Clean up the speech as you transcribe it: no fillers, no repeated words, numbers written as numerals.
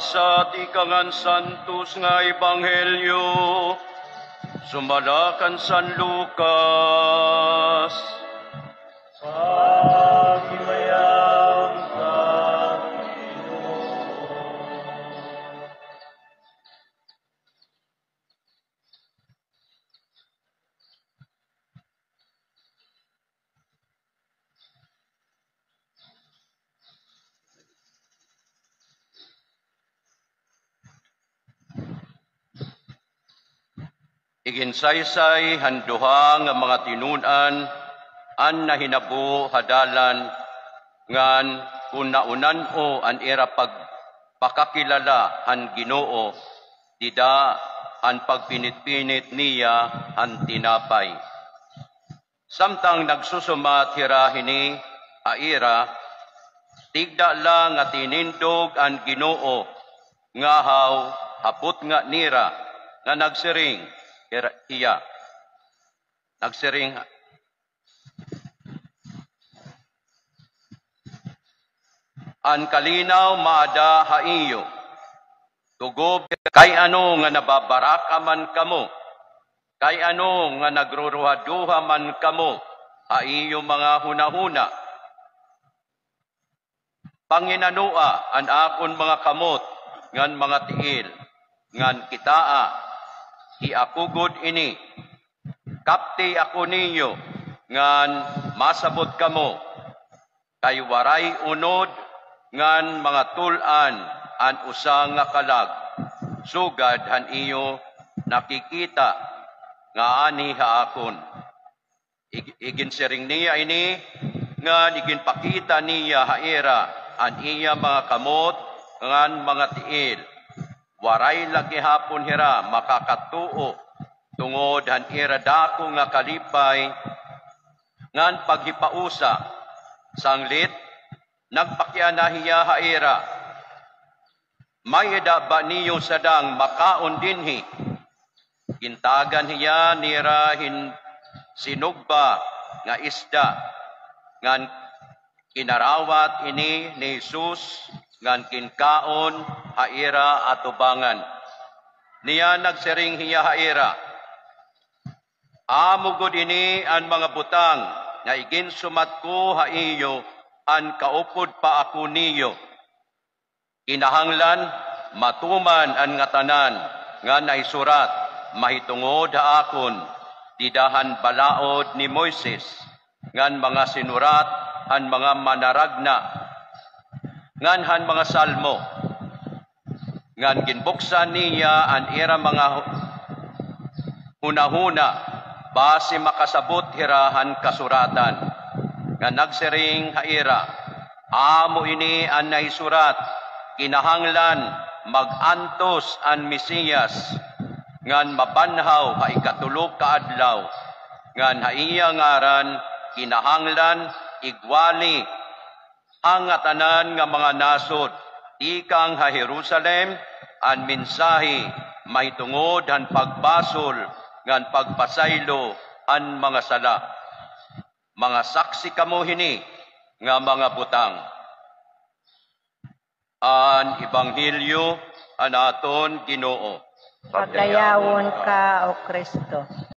Sa tikangan santos nga ebanghelyo, sumalakan San Lucas. Pagimayang ka, Iginsaysay handuha nga mga tinunan an nahinabo hadalan ngan kung naunan o an era pagpakakilala an Ginoo dida an pagpinit-pinit niya an tinapay. Samtang nagsusumat hirahini aira, tigda lang nga tinindog an Ginoo nga hapot nga nira nga nagsiring iya. Nagsiring an kalinaw maada haiyo. Tugob kay ano nga nababaraka man kamo. Kay ano nga nagruruhaduha man kamo. Haiyo mga hunahuna. Panginanua an akon mga kamot ngan mga tiil ngan kitaa. Iakugod ini, kapti ako ninyo, ngan masabot kamo, kay waray unod, ngan mga tulan, an usa nga kalag, sugad han iyo nakikita, nga ani haakon. Iginsiring niya ini, ngan iginpakita niya haira, an iya mga kamot, ngan mga tiil. Waray lagi hapon hira makakatuo tungod han ira dako nga kalipay ngan paghipausa sanglit nagpakyanahiya haira mayeda ba niyo sadang makaon dinhi gintagan hiya nira sinugba nga isda ngan kinarawat ini ni Jesus ngan kinkaon haira atubangan. Niya nagsiring hiya haira. Amugod ini an mga butang nga iginsumat ko haiyo an kaupod pa ako niyo. Kinahanglan matuman an nga tanan nga naisurat mahitungod haakon didahan balaod ni Moises ngan mga sinurat an mga manaragna ngan han mga salmo ngan ginbuksan niya an ira mga hunahuna base makasabot hirahan kasuratan ngan nagsiring haira amo ini an naisurat kinahanglan magantos an Mesiyas ngan mabanhaw haikatulog ka adlaw ngan haiya ngaran kinahanglan igwali ang tanan nga mga nasod, ikang ha Jerusalem, an mensahe mahitungod han pagbasol, ngan pagpasaylo an mga sala. Mga saksi kamo hini, nga mga butang. An Ebanghelyo, anaton Ginoo. Pagdayawon ka, O Kristo.